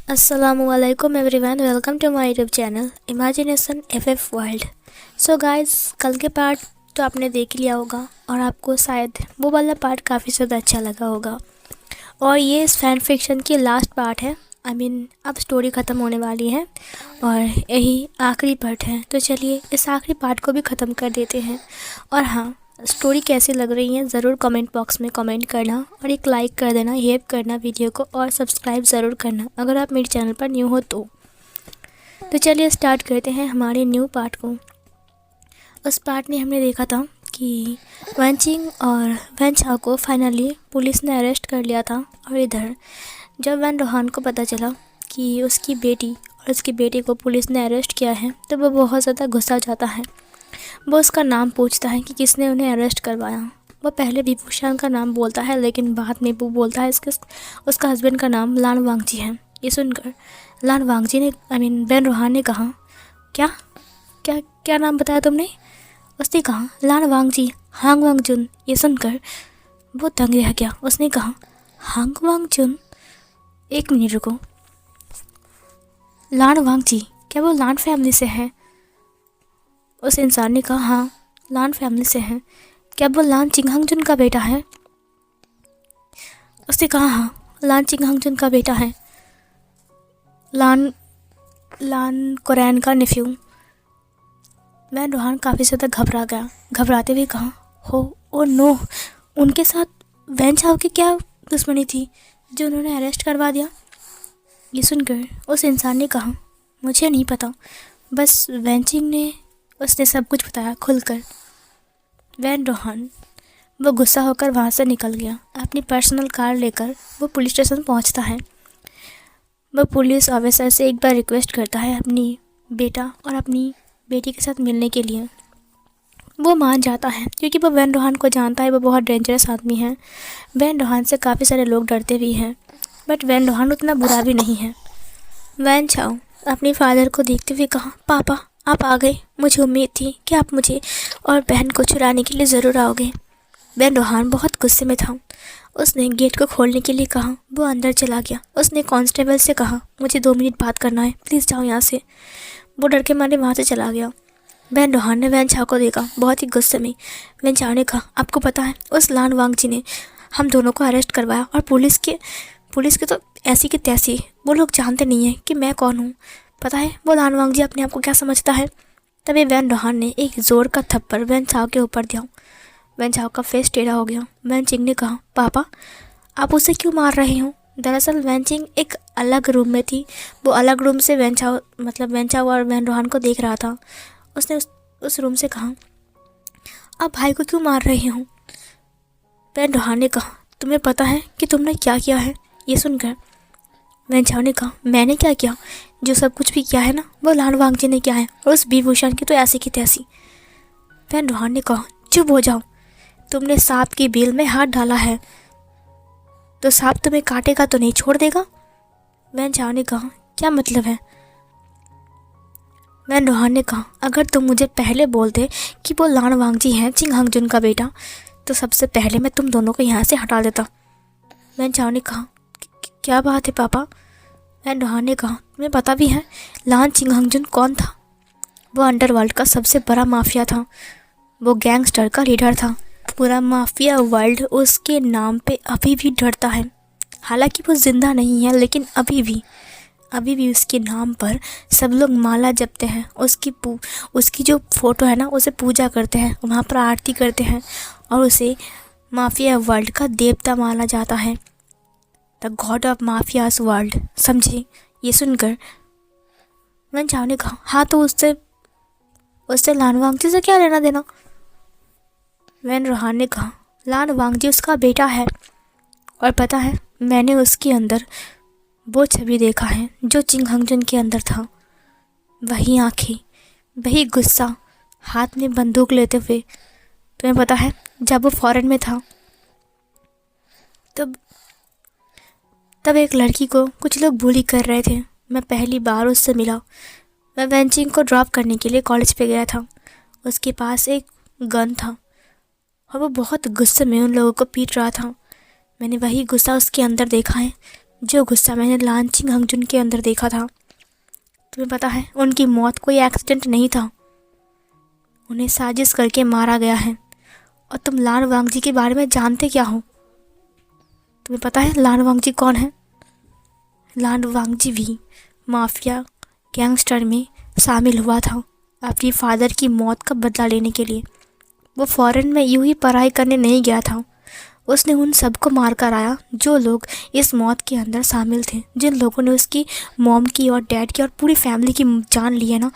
अस्सलामुअलैकुम everyone, welcome to my YouTube channel imagination FF world. So guys, कल के part तो आपने देख लिया होगा और आपको शायद वो वाला पार्ट काफ़ी ज़्यादा अच्छा लगा होगा। और ये इस फैन फिक्शन की लास्ट पार्ट है। अब स्टोरी ख़त्म होने वाली है और यही आखिरी पार्ट है। तो चलिए इस आखिरी पार्ट को भी ख़त्म कर देते हैं। और हाँ, स्टोरी कैसी लग रही है ज़रूर कमेंट बॉक्स में कमेंट करना और एक लाइक कर देना, हेल्प करना वीडियो को, और सब्सक्राइब ज़रूर करना अगर आप मेरे चैनल पर न्यू हो तो चलिए स्टार्ट करते हैं हमारे न्यू पार्ट को। उस पार्ट में हमने देखा था कि वैनचिंग और वैन चाओ को फाइनली पुलिस ने अरेस्ट कर लिया था। और इधर जब वैन रोहान को पता चला कि उसकी बेटी और उसके बेटे को पुलिस ने अरेस्ट किया है तो वो बहुत ज़्यादा गुस्सा हो जाता है। वो उसका नाम पूछता है कि किसने उन्हें अरेस्ट करवाया। वो पहले विभूषण का नाम बोलता है, लेकिन बाद में वो बोलता है उसका हस्बैंड का नाम लान वांगजी है। ये सुनकर लान वांगजी ने वैन रोहान ने कहा, क्या क्या क्या नाम बताया तुमने? उसने कहा लान वांगजी, हांग वांगजुन। ये सुनकर वो दंग रह गया। उसने कहा हांग वांगजुन, एक मिनट रुको, लान वांगजी क्या वो लान फैमिली से है? उस इंसान ने कहा हाँ, लान फैमिली से है। क्या वो लान चिंगहंगजुन का बेटा है? उसने कहा हाँ, लान चिंगहंगजुन का बेटा है, लान लान कुरैन का नेफ्यू। वैन रोहान काफ़ी ज़्यादा घबरा गया। घबराते हुए कहा हो ओ नो, उनके साथ वैन चाओ की क्या दुश्मनी थी जो उन्होंने अरेस्ट करवा दिया? ये सुनकर उस इंसान ने कहा मुझे नहीं पता, बस वैनचिंग ने उसने सब कुछ बताया खुलकर। वैन रोहान वो गुस्सा होकर वहाँ से निकल गया। अपनी पर्सनल कार लेकर वो पुलिस स्टेशन पहुँचता है। वो पुलिस ऑफिसर से एक बार रिक्वेस्ट करता है अपनी बेटा और अपनी बेटी के साथ मिलने के लिए। वो मान जाता है क्योंकि वो वैन रोहान को जानता है, वो बहुत डेंजरस आदमी है। वैन रोहान से काफ़ी सारे लोग डरते भी हैं, बट वैन रोहान उतना बुरा भी नहीं है। वैन चाओ अपने फादर को देखते हुए कहा, पापा आप आ गए, मुझे उम्मीद थी कि आप मुझे और बहन को चुराने के लिए ज़रूर आओगे। वैन रोहान बहुत गुस्से में था। उसने गेट को खोलने के लिए कहा। वो अंदर चला गया। उसने कांस्टेबल से कहा मुझे 2 मिनट बात करना है, प्लीज़ जाओ यहाँ से। वो डर के मारे वहाँ से चला गया। वैन रोहान ने वैन चाओ को देखा, बहुत ही गुस्से में। वैन चाओ ने कहा आपको पता है उस लान वांगजी ने हम दोनों को अरेस्ट करवाया, और पुलिस के तो ऐसी की तैसी, वो लोग जानते नहीं हैं कि मैं कौन हूँ। पता है वो लान वांगजी अपने आप को क्या समझता है? तभी वैन रोहान ने एक ज़ोर का थप्पड़ वैन चाओ के ऊपर दिया। वैन चाओ का फेस टेढ़ा हो गया। वैन चिंग ने कहा पापा आप उसे क्यों मार रहे हो? दरअसल वैन चिंग एक अलग रूम में थी। वो अलग रूम से वैन चाओ और वैन रोहान को देख रहा था। उसने उस रूम से कहा आप भाई को क्यों मार रहे हो? वैन रोहान ने कहा तुम्हें पता है कि तुमने क्या किया है? ये सुनकर वैन चाओ ने कहा मैंने क्या किया? जो सब कुछ भी किया है ना वो लान वांगजी ने किया है, और उस विभूषण की तो ऐसी की तैसी। वैन रोहान ने कहा चुप हो जाओ, तुमने सांप की बिल में हाथ डाला है तो सांप तुम्हें काटेगा तो नहीं छोड़ देगा। वैन चाओ ने कहा क्या मतलब है? वैन रोहान ने कहा अगर तुम मुझे पहले बोलते कि वो लान वांगजी हैं चिंगहंगजुन का बेटा, तो सबसे पहले मैं तुम दोनों को यहाँ से हटा देता। वैन चाओ ने कहा क्या बात है पापा? वैन रोहान ने कहा तुम्हें पता भी है लान चिंगहंगजुन कौन था? वो अंडरवर्ल्ड का सबसे बड़ा माफिया था। वो गैंगस्टर का लीडर था। पूरा माफिया वर्ल्ड उसके नाम पे अभी भी डरता है। हालांकि वो जिंदा नहीं है, लेकिन अभी भी उसके नाम पर सब लोग माला जपते हैं। उसकी जो फ़ोटो है ना उसे पूजा करते हैं, वहाँ पर आरती करते हैं, और उसे माफिया वर्ल्ड का देवता माना जाता है, the God of mafias world, समझे? ये सुनकर वैन चाओ ने कहा हाँ, तो उससे लान वांगजी से क्या लेना देना? वैन रोहान ने कहा लान वांगजी उसका बेटा है, और पता है मैंने उसके अंदर वो छवि देखा है जो चिंगहंगजुन के अंदर था। वही आँखें, वही गुस्सा, हाथ में बंदूक लेते हुए। तुम्हें पता है जब वो फॉरेन में था तब एक लड़की को कुछ लोग बुली कर रहे थे। मैं पहली बार उससे मिला। मैं वैनचिंग को ड्रॉप करने के लिए कॉलेज पे गया था। उसके पास एक गन था और वो बहुत गुस्से में उन लोगों को पीट रहा था। मैंने वही गुस्सा उसके अंदर देखा है। जो गुस्सा मैंने लानचिंग हंगजुन के अंदर देखा था, तुम्हें पता है उनकी मौत कोई एक्सीडेंट नहीं था, उन्हें साजिश करके मारा गया है। और तुम लान वांगजी के बारे में जानते क्या हो? तुम्हें पता है लान वांगजी कौन है? लान वांगजी भी माफिया गैंगस्टर में शामिल हुआ था अपनी फादर की मौत का बदला लेने के लिए। वो फॉरेन में यूं ही पढ़ाई करने नहीं गया था, उसने उन सबको मार कर आया जो लोग इस मौत के अंदर शामिल थे, जिन लोगों ने उसकी मॉम की और डैड की और पूरी फैमिली की जान ली है ना,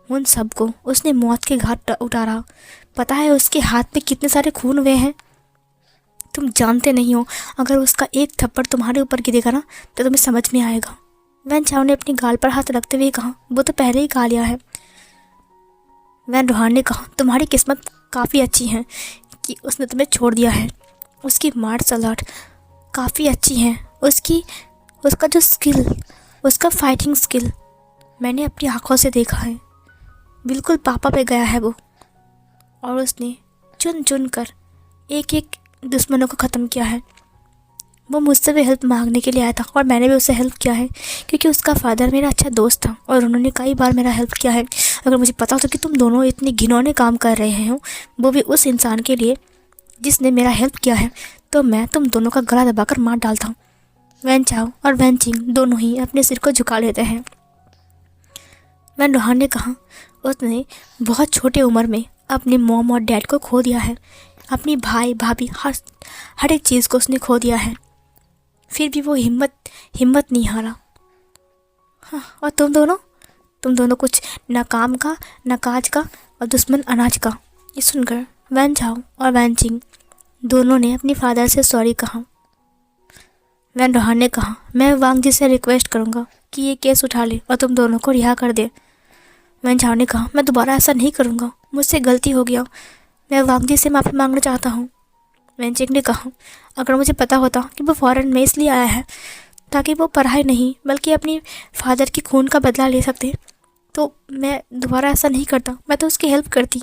उन सबको उसने मौत के घाट उतारा। पता है उसके हाथ में कितने सारे खून हुए हैं? तुम जानते नहीं हो, अगर उसका एक थप्पड़ तुम्हारे ऊपर गिरेगा ना तो तुम्हें समझ में आएगा। वैन चाओ ने अपनी गाल पर हाथ रखते हुए कहा, वो तो पहले ही गा लिया है। वैन रोहान ने कहा, तुम्हारी किस्मत काफ़ी अच्छी है कि उसने तुम्हें छोड़ दिया है। उसकी मार्शल आर्ट काफ़ी अच्छी है, उसका जो स्किल, उसका फाइटिंग स्किल मैंने अपनी आँखों से देखा है। बिल्कुल पापा पे गया है वो, और उसने चुन चुन कर एक एक दुश्मनों को ख़त्म किया है। वो मुझसे भी हेल्प मांगने के लिए आया था और मैंने भी उससे हेल्प किया है, क्योंकि उसका फादर मेरा अच्छा दोस्त था और उन्होंने कई बार मेरा हेल्प किया है। अगर मुझे पता होता कि तुम दोनों इतने घिनौने काम कर रहे हो, वो भी उस इंसान के लिए जिसने मेरा हेल्प किया है, तो मैं तुम दोनों का गला दबाकर मार डालता हूँ। वैन चाओ और वैन चिंग दोनों ही अपने सिर को झुका लेते हैं। वैन रोहान ने कहा, उसने बहुत छोटे उम्र में अपने मॉम और डैड को खो दिया है, अपनी भाई भाभी हर एक चीज़ को उसने खो दिया है, फिर भी वो हिम्मत नहीं हारा। हाँ, और तुम दोनों कुछ न काम का न काज का और दुश्मन अनाज का। ये सुनकर वैन चाओ और वैन चिंग दोनों ने अपनी फादर से सॉरी कहा। वैन रोहान ने कहा, मैं वांग जी से रिक्वेस्ट करूँगा कि ये केस उठा ले और तुम दोनों को रिहा कर दे। वैन चाओ ने कहा, मैं दोबारा ऐसा नहीं करूँगा, मुझसे गलती हो गया, मैं वांग जी से माफ़ी मांगना चाहता हूँ। वैन चिंग ने कहा, अगर मुझे पता होता कि वो फॉरेन में इसलिए आया है ताकि वो पढ़ाई नहीं बल्कि अपनी फादर की खून का बदला ले सकते, तो मैं दोबारा ऐसा नहीं करता, मैं तो उसकी हेल्प करती।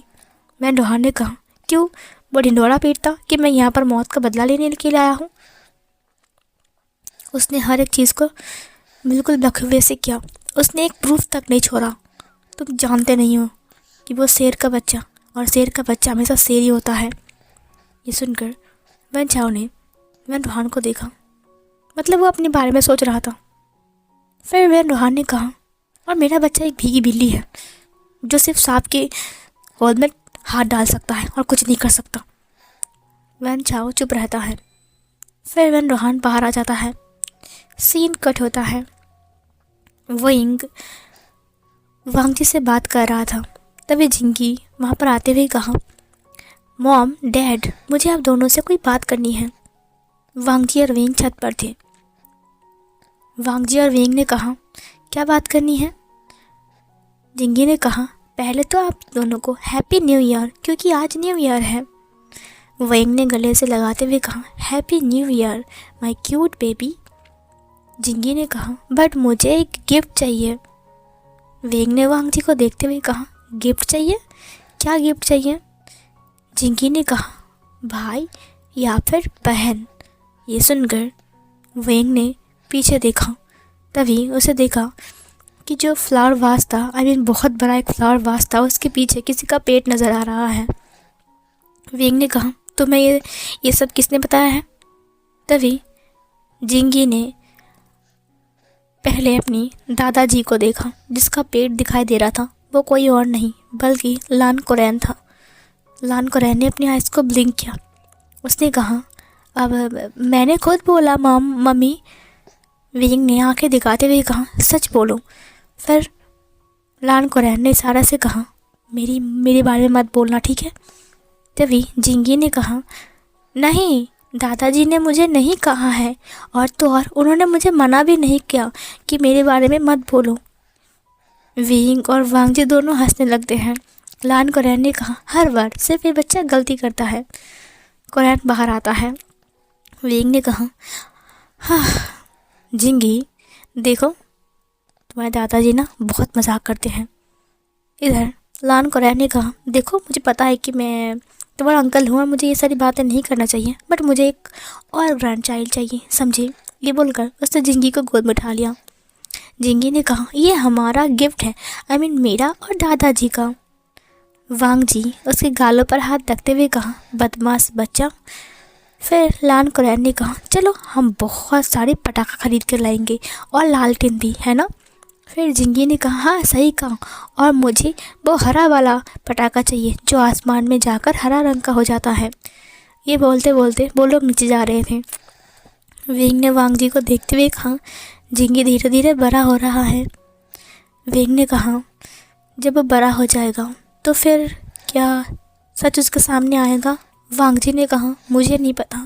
वैन रोहान ने कहा, क्यों? वो ढिंडोरा पीटता कि मैं यहाँ पर मौत का बदला लेने के लिए आया हूँ। उसने हर एक चीज़ को बिल्कुल बखूबी से किया, उसने एक प्रूफ तक नहीं छोड़ा। तुम जानते नहीं हो कि वो शेर का बच्चा, और शेर का बच्चा हमेशा शेर ही होता है। ये सुनकर वैन चाओ ने वैन रोहान को देखा, मतलब वो अपने बारे में सोच रहा था। फिर वैन रोहान ने कहा, और मेरा बच्चा एक भीगी बिल्ली है जो सिर्फ सांप के गोद में हाथ डाल सकता है और कुछ नहीं कर सकता। वैन चाओ चुप रहता है। फिर वैन रोहान बाहर आ जाता है, सीन कट होता है। विंग वांग जी से बात कर रहा था, तभी जिंगी वहाँ पर आते हुए कहा, मॉम डैड, मुझे आप दोनों से कोई बात करनी है। वांग जी और विंग छत पर थे। वांग जी और विंग ने कहा, क्या बात करनी है? जिंगी ने कहा, पहले तो आप दोनों को हैप्पी न्यू ईयर, क्योंकि आज न्यू ईयर है। विंग ने गले से लगाते हुए कहा, happy new year my cute baby. जिंगी ने कहा, बट मुझे एक गिफ्ट चाहिए। विंग ने वांग जी को देखते हुए कहा, गिफ्ट चाहिए? क्या गिफ्ट चाहिए? जिंगी ने कहा, भाई या फिर बहन। ये सुनकर विंग ने पीछे देखा, तभी उसे देखा कि जो फ्लावर वास था, बहुत बड़ा एक फ्लावर वास था, उसके पीछे किसी का पेट नज़र आ रहा है। विंग ने कहा, तुम्हें ये सब किसने बताया है? तभी जिंगी ने पहले अपनी दादाजी को देखा, जिसका पेट दिखाई दे रहा था, वो कोई और नहीं बल्कि लान कोरैन था। लान कोरैन ने अपनी आइज़ को ब्लिंक किया। उसने कहा, अब मैंने खुद बोला मम्मी। विंग ने आंखें दिखाते हुए कहा, सच बोलो। फिर लान कोरैन ने इशारा से कहा, मेरे बारे में मत बोलना, ठीक है? तभी जिंगी ने कहा, नहीं, दादाजी ने मुझे नहीं कहा है, और तो और उन्होंने मुझे मना भी नहीं किया कि मेरे बारे में मत बोलो। विंग और वांग जी दोनों हंसने लगते हैं। लान कोरैन ने कहा, हर बार सिर्फ ये बच्चा गलती करता है। कोरैन बाहर आता है। विंग ने कहा, हाँ जिंगी, देखो तुम्हारे दादाजी ना बहुत मजाक करते हैं। इधर लान कोरैन ने कहा, देखो मुझे पता है कि मैं तुम्हारा अंकल हूँ और मुझे ये सारी बातें नहीं करना चाहिए, बट मुझे एक और ग्रैंड चाइल्ड चाहिए, समझे? ये बोलकर उसने जिंगी को गोद में उठा लिया। जिंगी ने कहा, ये हमारा गिफ्ट है, मेरा और दादाजी का। वांग जी उसके गालों पर हाथ रखते हुए कहा, बदमाश बच्चा। फिर लान कुरैन ने कहा, चलो हम बहुत सारे पटाखा खरीद कर लाएंगे और लालटेन भी, है ना। फिर जिंगी ने कहा, हाँ सही कहा, और मुझे वो हरा वाला पटाखा चाहिए जो आसमान में जाकर हरा रंग का हो जाता है। ये बोलते बोलते वो लोग नीचे जा रहे थे। वेंग ने वांग जी को देखते हुए कहा, जिंगी धीरे धीरे बड़ा हो रहा है। वेंग ने कहा, जब वो बड़ा हो जाएगा तो फिर क्या सच उसके सामने आएगा। वांग जी ने कहा, मुझे नहीं पता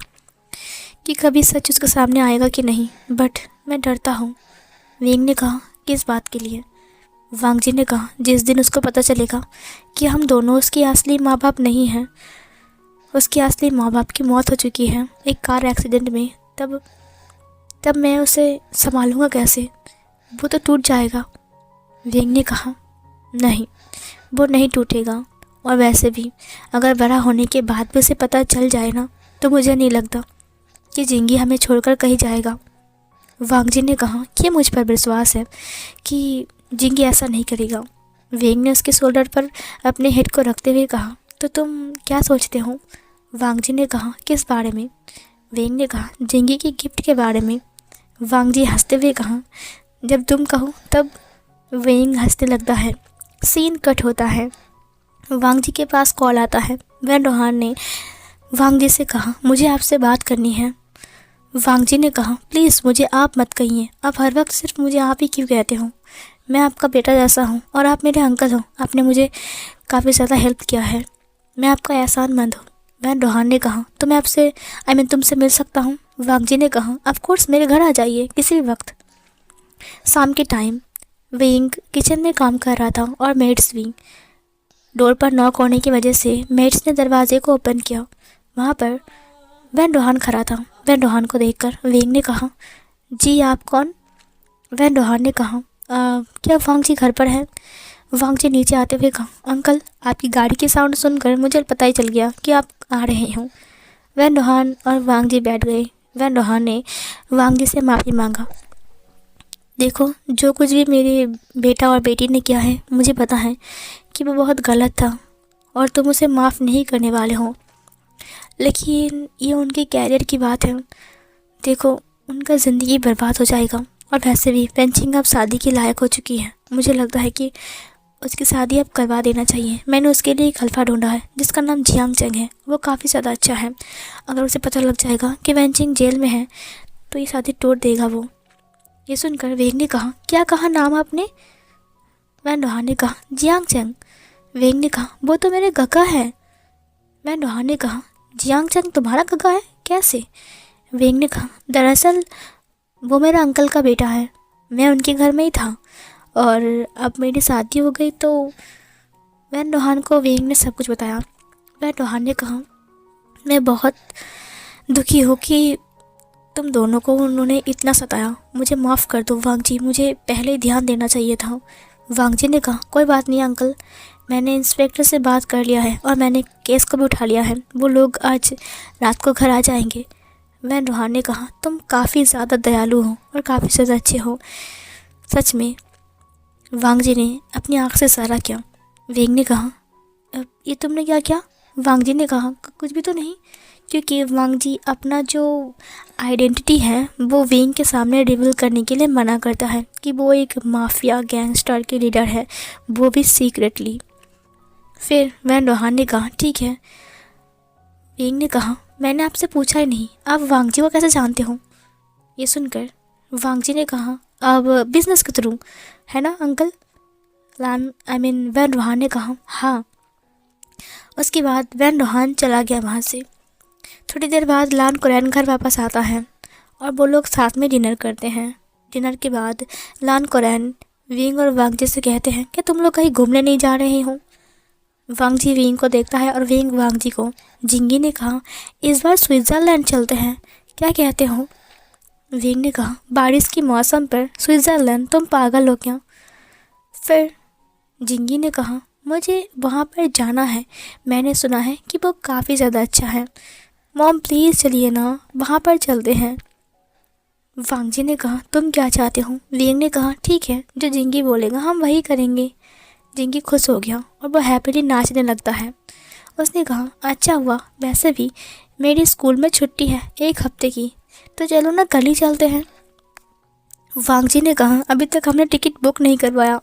कि कभी सच उसके सामने आएगा कि नहीं, बट मैं डरता हूँ। वेंग ने कहा, किस बात के लिए। वांग जी ने कहा, जिस दिन उसको पता चलेगा कि हम दोनों उसके असली माँ बाप नहीं हैं, उसके असली माँ बाप की मौत हो चुकी है एक कार एक्सीडेंट में, तब मैं उसे संभालूंगा कैसे, वो तो टूट जाएगा। वेंग ने कहा, नहीं, वो नहीं टूटेगा, और वैसे भी अगर बड़ा होने के बाद भी उसे पता चल जाए ना, तो मुझे नहीं लगता कि जिंगी हमें छोड़कर कहीं जाएगा। वांग जी ने कहा कि मुझ पर विश्वास है कि जिंगी ऐसा नहीं करेगा। वेंग ने उसके शोल्डर पर अपने हेड को रखते हुए कहा, तो तुम क्या सोचते हो। वांग जी ने कहा, किस बारे में। वेंग ने कहा, जिंगी की गिफ्ट के बारे में। वांग जी हंसते हुए कहा, जब तुम कहो तब। वेंग हंसने लगता है। सीन कट होता है। वांग जी के पास कॉल आता है। वैन रोहान ने वांग जी से कहा, मुझे आपसे बात करनी है। वांग जी ने कहा, प्लीज़ मुझे आप मत कहिए, आप हर वक्त सिर्फ मुझे आप ही क्यों कहते हो। मैं आपका बेटा जैसा हूँ और आप मेरे अंकल हो, आपने मुझे काफ़ी ज़्यादा हेल्प किया है, मैं आपका एहसानमंद हूँ। वैन रोहान ने कहा, तो मैं आपसे तुमसे मिल सकता हूँ। वांग जी ने कहा, ऑफ कोर्स, मेरे घर आ जाइए किसी भी वक्त। शाम के टाइम वेंग किचन में काम कर रहा था और मेड्स भी। डोर पर नॉक होने की वजह से मेड्स ने दरवाजे को ओपन किया। वहाँ पर वैन रोहान खड़ा था। वैन रोहान को देखकर वेंग ने कहा, जी आप कौन। वैन रोहान ने कहा, क्या वांग जी घर पर हैं। वांग जी नीचे आते हुए कहा, अंकल, आपकी गाड़ी की साउंड सुनकर मुझे पता ही चल गया कि आप आ रहे हो। वैन रोहान और वांग जी बैठ गए। वैन रोहान ने वांग जी से माफ़ी मांगा। देखो, जो कुछ भी मेरे बेटा और बेटी ने किया है, मुझे पता है कि वो बहुत गलत था और तुम उसे माफ़ नहीं करने वाले हो, लेकिन ये उनके कैरियर की बात है। देखो, उनका ज़िंदगी बर्बाद हो जाएगा, और वैसे भी पेंचिंग अब शादी के लायक हो चुकी है। मुझे लगता है कि उसकी शादी अब करवा देना चाहिए। मैंने उसके लिए एक हल्फा ढूंढा है जिसका नाम जियांग चेंग है। वो काफ़ी ज़्यादा अच्छा है। अगर उसे पता लग जाएगा कि वेंचिंग जेल में है तो ये शादी तोड़ देगा वो। ये सुनकर वेंग ने कहा, क्या कहा नाम आपने। वैन रोहान ने कहा, जियांग चेंग। वेंग ने कहा, वो तो मेरे गगा है। वैन रोहान ने कहा, जियांग चेंग तुम्हारा गगा है, कैसे। वेंग ने कहा, दरअसल वो मेरा अंकल का बेटा है, मैं उनके घर में ही था और अब मेरी शादी हो गई। तो वैन रोहान को वेंग ने सब कुछ बताया। वैन रोहान ने कहा, मैं बहुत दुखी हूँ कि तुम दोनों को उन्होंने इतना सताया। मुझे माफ़ कर दो वांग जी, मुझे पहले ही ध्यान देना चाहिए था। वांग जी ने कहा, कोई बात नहीं अंकल, मैंने इंस्पेक्टर से बात कर लिया है और मैंने केस को भी उठा लिया है। वो लोग आज रात को घर आ जाएंगे। वैन रोहान ने कहा, तुम काफ़ी ज़्यादा दयालु हो और काफ़ी ज़्यादा अच्छे हो, सच में। वांग जी ने अपनी आँख से इशारा किया। वेंग ने कहा, ये तुमने क्या किया। वांग जी ने कहा, कुछ भी तो नहीं, क्योंकि वांग जी अपना जो आइडेंटिटी है वो वेंग के सामने रिवील करने के लिए मना करता है कि वो एक माफिया गैंगस्टर के लीडर है, वो भी सीक्रेटली। फिर वैन रोहान ने कहा, ठीक है। वेंग ने कहा, मैंने आपसे पूछा ही नहीं, आप वांग जी को कैसे जानते हो। ये सुनकर वांग जी ने कहा, अब बिजनेस के थ्रू, है ना अंकल। वैन रोहान ने कहा, हाँ। उसके बाद वैन रोहान चला गया वहाँ से। थोड़ी देर बाद लान कुरैन घर वापस आता है और वो लोग साथ में डिनर करते हैं। डिनर के बाद लान कुरैन विंग और वांग जी से कहते हैं, क्या तुम लोग कहीं घूमने नहीं जा रहे हो। वांग जी विंग को देखता है और विंग वांग जी को। जिंगी ने कहा, इस बार स्विट्ज़रलैंड चलते हैं, क्या कहते हो। विंग ने कहा, बारिश की मौसम पर स्विट्ज़रलैंड, तुम पागल हो क्या। फिर जिंगी ने कहा, मुझे वहाँ पर जाना है, मैंने सुना है कि वो काफ़ी ज़्यादा अच्छा है। मॉम प्लीज़ चलिए ना, वहाँ पर चलते हैं। वांगजी ने कहा, तुम क्या चाहते हो? विंग ने कहा, ठीक है, जो जिंगी बोलेगा हम वही करेंगे। जिंगी खुश हो गया और वह हैप्पीली नाचने लगता है। उसने कहा, अच्छा हुआ, वैसे भी मेरी स्कूल में छुट्टी है 1 हफ्ते की, तो चलो ना कल ही चलते हैं। वांगजी ने कहा, अभी तक हमने टिकट बुक नहीं करवाया।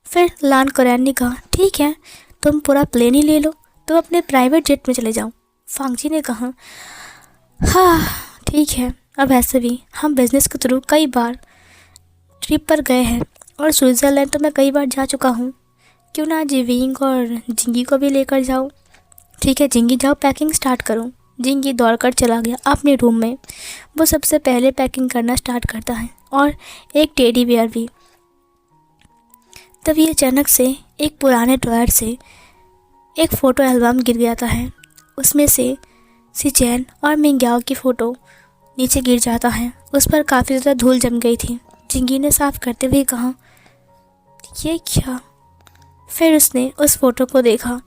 फिर लान कुरैन ने कहा, ठीक है, तुम पूरा प्लेन ही ले लो, तुम अपने प्राइवेट जेट में चले जाओ। वांगजी ने कहा, हाँ ठीक है, अब ऐसे भी हम बिज़नेस के थ्रू कई बार ट्रिप पर गए हैं और स्विट्ज़रलैंड तो मैं कई बार जा चुका हूँ, क्यों ना आज विंग और जिंगी को भी लेकर जाओ। ठीक है जिंगी, जाओ पैकिंग स्टार्ट करो। जिंगी दौड़कर चला गया अपने रूम में। वो सबसे पहले पैकिंग करना स्टार्ट करता है और एक टेडी बियर भी। तभी अचानक से एक पुराने ड्रॉयर से एक फ़ोटो एल्बम गिर जाता है। उसमें से सिचैन और मिंग्याओ की फ़ोटो नीचे गिर जाता है। उस पर काफ़ी ज़्यादा धूल जम गई थी। जिंगी ने साफ करते हुए कहा, ये क्या? फिर उसने उस फ़ोटो को देखा।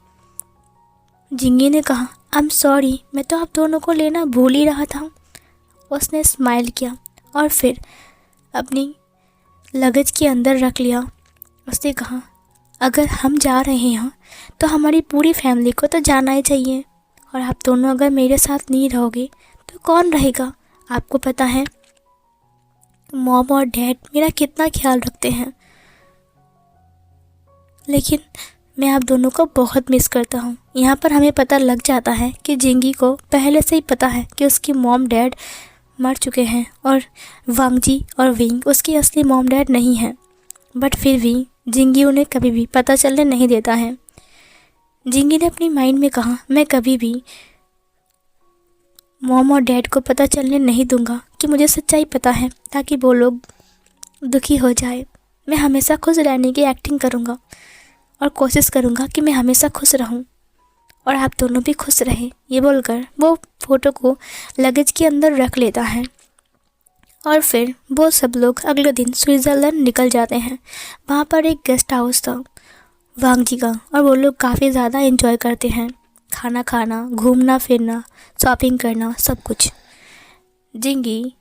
जिंगी ने कहा, आई एम सॉरी, मैं तो आप दोनों को लेना भूल ही रहा था। उसने स्माइल किया और फिर अपनी लगेज के अंदर रख लिया। उसने कहा, अगर हम जा रहे हैं तो हमारी पूरी फैमिली को तो जाना ही चाहिए, और आप दोनों अगर मेरे साथ नहीं रहोगे तो कौन रहेगा? आपको पता है मॉम और डैड मेरा कितना ख्याल रखते हैं, लेकिन मैं आप दोनों को बहुत मिस करता हूँ। यहाँ पर हमें पता लग जाता है कि जिंगी को पहले से ही पता है कि उसकी मॉम डैड मर चुके हैं और वांगजी और विंग उसकी असली मॉम डैड नहीं हैं, बट फिर भी जिंगी उन्हें कभी भी पता चलने नहीं देता है। जिंगी ने अपनी माइंड में कहा, मैं कभी भी मॉम और डैड को पता चलने नहीं दूंगा कि मुझे सच्चाई पता है, ताकि वो लोग दुखी हो जाए। मैं हमेशा खुश रहने की एक्टिंग करूँगा और कोशिश करूँगा कि मैं हमेशा खुश रहूँ और आप दोनों भी खुश रहें। ये बोलकर वो फ़ोटो को लगेज के अंदर रख लेता है और फिर वो सब लोग अगले दिन स्विट्ज़रलैंड निकल जाते हैं। वहाँ पर एक गेस्ट हाउस था वांगजी का, और वो लोग काफ़ी ज़्यादा एंजॉय करते हैं, खाना खाना, घूमना फिरना, शॉपिंग करना, सब कुछ। जिंगी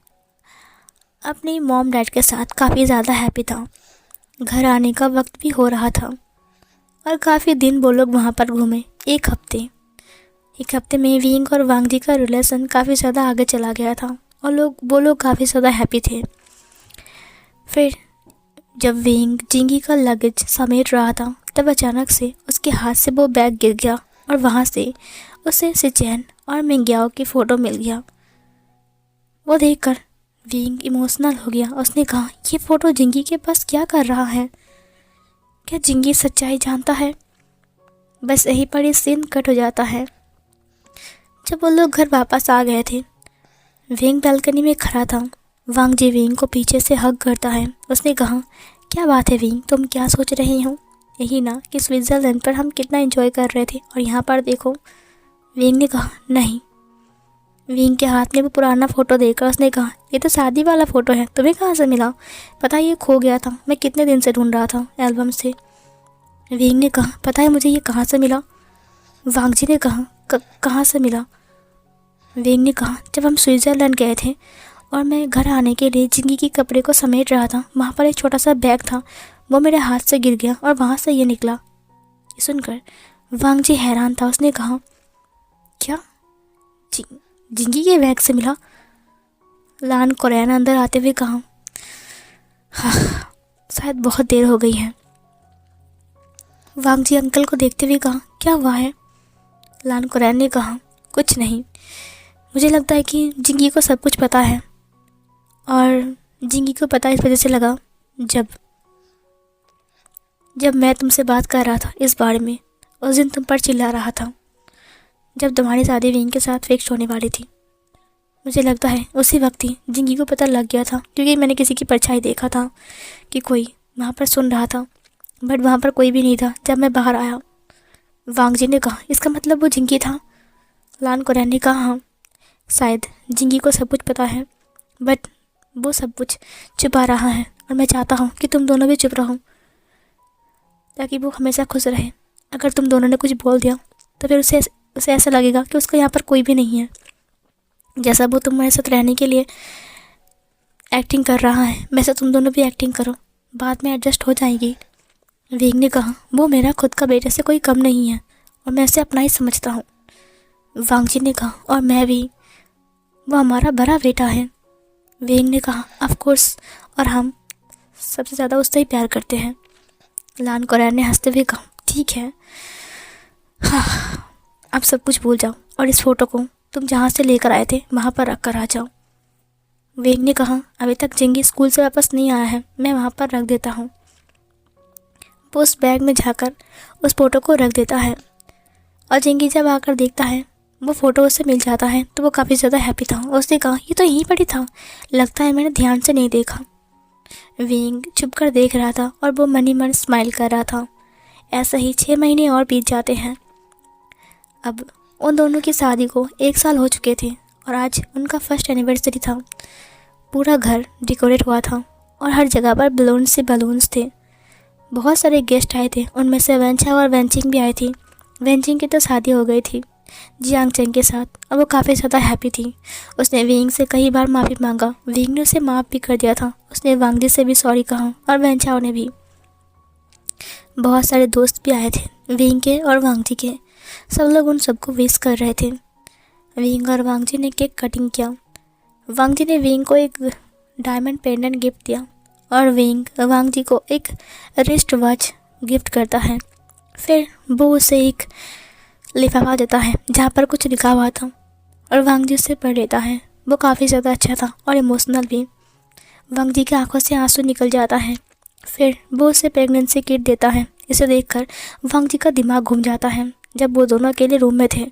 अपनी मॉम डैड के साथ काफ़ी ज़्यादा हैप्पी था। घर आने का वक्त भी हो रहा था और काफ़ी दिन वो लोग वहाँ पर घूमे। एक हफ्ते में विंग और वांगजी का रिलेशन काफ़ी ज़्यादा आगे चला गया था और वो लोग काफ़ी ज़्यादा हैप्पी थे। फिर जब विंग जिंगी का लगेज समेट रहा था, तब अचानक से उसके हाथ से वो बैग गिर गया और वहाँ से उसे सिचैन और मिंग्याओ की फ़ोटो मिल गया। वो देखकर विंग इमोशनल हो गया। उसने कहा, ये फ़ोटो जिंगी के पास क्या कर रहा है? क्या जिंगी सच्चाई जानता है? बस यहीं पर ये सीन कट हो जाता है। जब वो लोग घर वापस आ गए थे, विंग बालकनी में खड़ा था। वांगजी विंग को पीछे से हग करता है। उसने कहा, क्या बात है विंग, तुम क्या सोच रहे हो? यही ना कि स्विट्ज़रलैंड पर हम कितना एंजॉय कर रहे थे और यहाँ पर देखो। विंग ने कहा, नहीं। विंग के हाथ में वो पुराना फ़ोटो देखकर उसने कहा, ये तो शादी वाला फ़ोटो है, तुम्हें कहाँ से मिला? पता है ये खो गया था, मैं कितने दिन से ढूंढ रहा था एल्बम से। विंग ने कहा, पता है मुझे ये कहाँ से मिला? वांगजी ने कहा, कहाँ से मिला? विंग ने कहा, जब हम स्विट्ज़रलैंड गए थे और मैं घर आने के लिए जिंगी के कपड़े को समेट रहा था, वहाँ पर एक छोटा सा बैग था, वो मेरे हाथ से गिर गया और वहाँ से ये निकला। ये सुनकर वांगजी हैरान था। उसने कहा, क्या जिंगी के बैग से मिला? लान कुरैन अंदर आते हुए कहा, हाँ, शायद बहुत देर हो गई है। वांगजी अंकल को देखते हुए कहा, क्या हुआ है? लान कुरैन ने कहा, कुछ नहीं, मुझे लगता है कि जिंगी को सब कुछ पता है, और जिंगी को पता इस वजह से लगा जब मैं तुमसे बात कर रहा था इस बारे में, उस दिन तुम पर चिल्ला रहा था जब तुम्हारी शादी विंग के साथ फिक्स होने वाली थी। मुझे लगता है उसी वक्त ही जिंगी को पता लग गया था, क्योंकि मैंने किसी की परछाई देखा था कि कोई वहाँ पर सुन रहा था, बट वहाँ पर कोई भी नहीं था जब मैं बाहर आया। वांगजी ने कहा, इसका मतलब वो जिंगी था? लान कुरैन ने कहा, हाँ, शायद जिंगी को सब कुछ पता है, बट वो सब कुछ छुपा रहा है, और मैं चाहता हूँ कि तुम दोनों भी चुप रहो ताकि वो हमेशा खुश रहे। अगर तुम दोनों ने कुछ बोल दिया तो फिर उसे ऐसा लगेगा कि उसका यहाँ पर कोई भी नहीं है, जैसा वो तुम्हारे साथ रहने के लिए एक्टिंग कर रहा है, वैसे तुम दोनों भी एक्टिंग करो, बाद में एडजस्ट हो जाएगी। वेंग ने कहा, वो मेरा खुद का बेटे से कोई कम नहीं है और मैं उसे अपना ही समझता हूँ। वांग जी ने कहा, और मैं भी, वो हमारा बड़ा बेटा है। वेंग ने कहा, ऑफ कोर्स, और हम सबसे ज़्यादा उससे ही प्यार करते हैं। लान कोरैन ने हंसते हुए कहा, ठीक है, हाँ, अब सब कुछ भूल जाओ और इस फोटो को तुम जहाँ से लेकर आए थे वहाँ पर रख कर आ जाओ। वेंग ने कहा, अभी तक जिंगी स्कूल से वापस नहीं आया है, मैं वहाँ पर रख देता हूँ। वो उस बैग में जाकर उस फोटो को रख देता है और जिंगी जब आकर देखता है वो फ़ोटो उससे मिल जाता है तो वो काफ़ी ज़्यादा हैप्पी था। उसने कहा, ये तो यहीं पर ही था, लगता है मैंने ध्यान से नहीं देखा। वेंग चुप कर देख रहा था और वो मन ही मन स्माइल कर रहा था। ऐसा ही 6 महीने और बीत जाते हैं। अब उन दोनों की शादी को 1 साल हो चुके थे और आज उनका फर्स्ट एनिवर्सरी था। पूरा घर डेकोरेट हुआ था और हर जगह पर बलून्स थे। बहुत सारे गेस्ट आए थे, उनमें से वेंचा और वेंचिंग भी आई थी। वेंचिंग की तो शादी हो गई थी जियांग चेंग के साथ और वो काफ़ी ज़्यादा हैप्पी थी। उसने वेंग से कई बार माफ़ी मांगा, वेंग ने उसे माफ़ भी कर दिया था। उसने वांग जी से भी सॉरी कहा और वेंचाओ ने भी। बहुत सारे दोस्त भी आए थे वेंग के और वांग जी के, सब लोग उन सबको विश कर रहे थे। वेंग और वांग जी ने केक कटिंग किया। वांग जी ने वेंग को एक डायमंड पेंडेंट गिफ्ट दिया और वेंग वांग जी को एक रिस्ट वॉच गिफ्ट करता है। फिर वो उसे एक लिफाफा देता है जहाँ पर कुछ लिखा हुआ था और वांग जी उसे पढ़ लेता है। वो काफ़ी ज़्यादा अच्छा था और इमोशनल भी। वांग जी की आंखों से आंसू निकल जाता है। फिर वो उसे प्रेगनेंसी किट देता है। इसे देखकर वांग जी का दिमाग घूम जाता है। जब वो दोनों अकेले रूम में थे,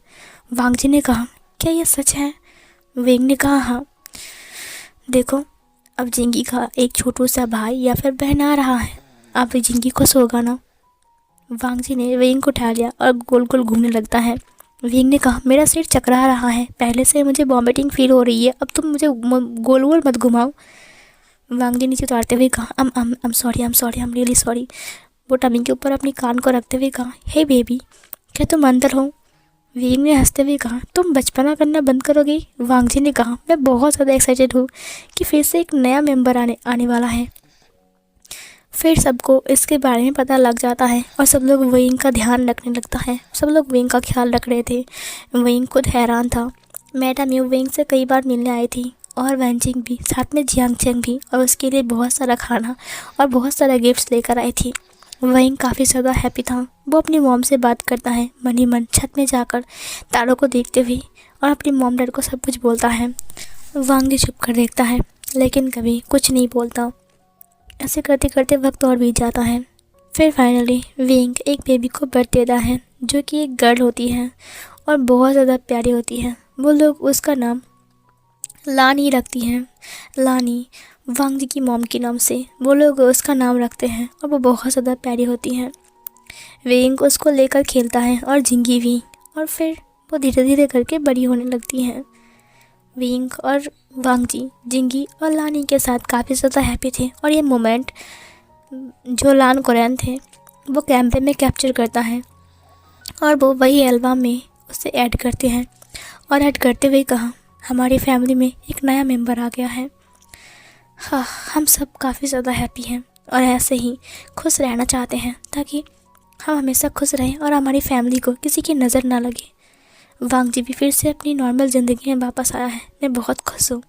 वांग जी ने कहा, क्या ये सच है? वेंग ने कहा, हाँ, देखो, अब जिंगी का एक छोटू सा भाई या फिर बहन आ रहा है। अब जिंगी खुश होगा ना? वांग जी ने वेंग को उठा लिया और गोल गोल घूमने लगता है। वेंग ने कहा, मेरा सिर चकरा रहा है, पहले से मुझे वॉमिटिंग फील हो रही है, अब तुम मुझे गोल गोल मत घुमाओ। वांग जी नीचे उतारते हुए कहा, I'm sorry, I am really sorry. वो टमी के ऊपर अपनी कान को रखते हुए कहा, हे बेबी, क्या तुम अंदर हो? वेंग ने हंसते हुए कहा, तुम बचपना करना बंद करोगी? वांग जी ने कहा, मैं बहुत ज़्यादा एक्साइटेड हूँ कि फिर से एक नया मेंबर आने वाला है। फिर सबको इसके बारे में पता लग जाता है और सब लोग वेंग का ध्यान रखने लगता है। सब लोग वेंग का ख्याल रख रहे थे। वेंग खुद हैरान था। मैडम यू वेंग से कई बार मिलने आई थी और वेंचिंग भी, साथ में जियांग चेंग भी, और उसके लिए बहुत सारा खाना और बहुत सारा गिफ्ट्स लेकर आई थी। वेंग काफ़ी ज़्यादा हैप्पी था। वो अपनी मॉम से बात करता है मन ही मन, छत में जाकर तारों को देखते हुए, और अपनी मॉम डैड को सब कुछ बोलता है। वांग भी चुप कर देखता है लेकिन कभी कुछ नहीं बोलता। ऐसे करते करते वक्त और बीत जाता है। फिर फाइनली वेंग एक बेबी को बर्थ देता है जो कि एक गर्ल होती है और बहुत ज़्यादा प्यारी होती है। वो लोग उसका नाम लानी रखती हैं। लानी वांग जी की मॉम के नाम से वो लोग उसका नाम रखते हैं और वो बहुत ज़्यादा प्यारी होती हैं। वेंग उसको लेकर खेलता है और जिंगी भी, और फिर वो धीरे धीरे करके बड़ी होने लगती हैं। वेंग और वांग जी जिंगी और लानी के साथ काफ़ी ज़्यादा हैप्पी थे और ये मोमेंट जो लान कोरैन थे वो कैमरे में कैप्चर करता है और वो वही एल्बम में उसे ऐड करते हैं और ऐड करते हुए कहा, हमारी फैमिली में एक नया मेंबर आ गया है। हाँ, हम सब काफ़ी ज़्यादा हैप्पी हैं और ऐसे ही खुश रहना चाहते हैं ताकि हम हमेशा खुश रहें और हमारी फैमिली को किसी की नज़र ना लगे। वांग जी भी फिर से अपनी नॉर्मल ज़िंदगी में वापस आया है। मैं बहुत खुश हूँ,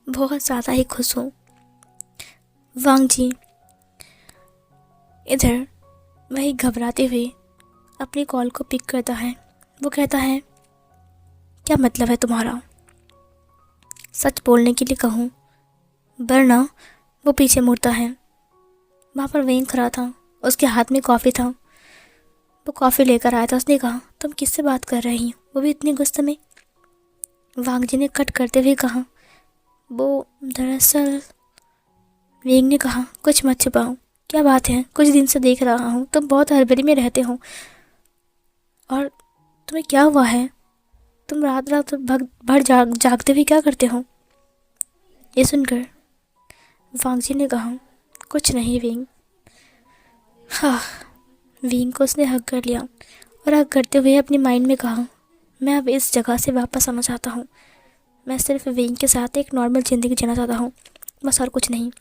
बहुत ज़्यादा ही खुश हूँ। वांग जी इधर वही घबराते हुए अपनी कॉल को पिक करता है। वो कहता है, क्या मतलब है तुम्हारा? सच बोलने के लिए कहूँ वरना? वो पीछे मुड़ता है। वहाँ पर वेंग खड़ा था, उसके हाथ में कॉफ़ी था। वो कॉफ़ी लेकर आया था। उसने कहा, तुम किससे बात कर रही हो, वो भी इतनी गुस्से में? वांग जी ने कट करते हुए कहा, वो दरअसल। वेंग ने कहा, कुछ मत छुपाओ, क्या बात है? कुछ दिन से देख रहा हूँ तुम बहुत हड़बड़ी में रहते हो, और तुम्हें क्या हुआ है? तुम रात रात भर जागते हुए क्या करते हो? ये सुनकर वांग जी ने कहा, कुछ नहीं वेंग। हाँ, वेंग को उसने हग कर लिया और हग करते हुए अपने माइंड में कहा, मैं अब इस जगह से वापस आना चाहता हूँ। मैं सिर्फ विंग के साथ एक नॉर्मल ज़िंदगी जीना चाहता हूँ, बस और कुछ नहीं,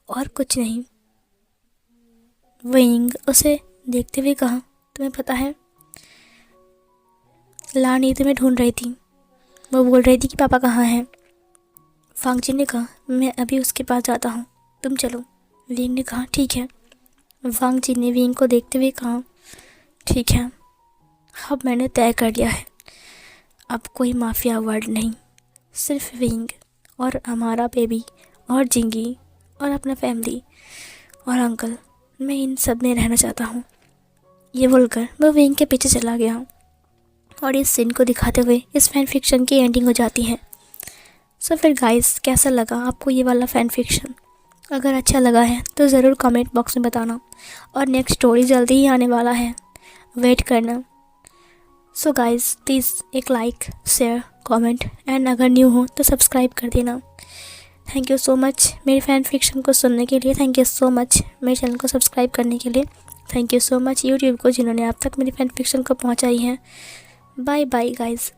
और कुछ नहीं। विंग उसे देखते हुए कहा, तुम्हें पता है लान ये तुम्हें ढूंढ रही थी। वो बोल रही थी कि पापा कहाँ हैं। फांग जी ने कहा, मैं अभी उसके पास जाता हूँ, तुम चलो। विंग ने कहा, ठीक है। फांग जी ने विंग को देखते हुए कहा, ठीक है, अब मैंने तय कर लिया है, अब कोई माफिया वर्ड नहीं, सिर्फ विंग और हमारा बेबी और जिंगी और अपना फैमिली और अंकल, मैं इन सब में रहना चाहता हूँ। ये बोलकर वो विंग के पीछे चला गया और इस सीन को दिखाते हुए इस फैन फिक्शन की एंडिंग हो जाती है। सो फिर गाइस, कैसा लगा आपको ये वाला फैन फिक्शन? अगर अच्छा लगा है तो ज़रूर कमेंट बॉक्स में बताना, और नेक्स्ट स्टोरी जल्दी ही आने वाला है, वेट करना। सो गाइस, प्लीज़ एक लाइक, शेयर, कमेंट एंड अगर न्यू हो तो सब्सक्राइब कर देना। थैंक यू सो मच मेरी फैन फिक्शन को सुनने के लिए। थैंक यू सो मच मेरे चैनल को सब्सक्राइब करने के लिए। Thank you so much YouTube को जिन्होंने अब तक मेरी फैन फिक्शन को पहुंचाई है। Bye bye guys.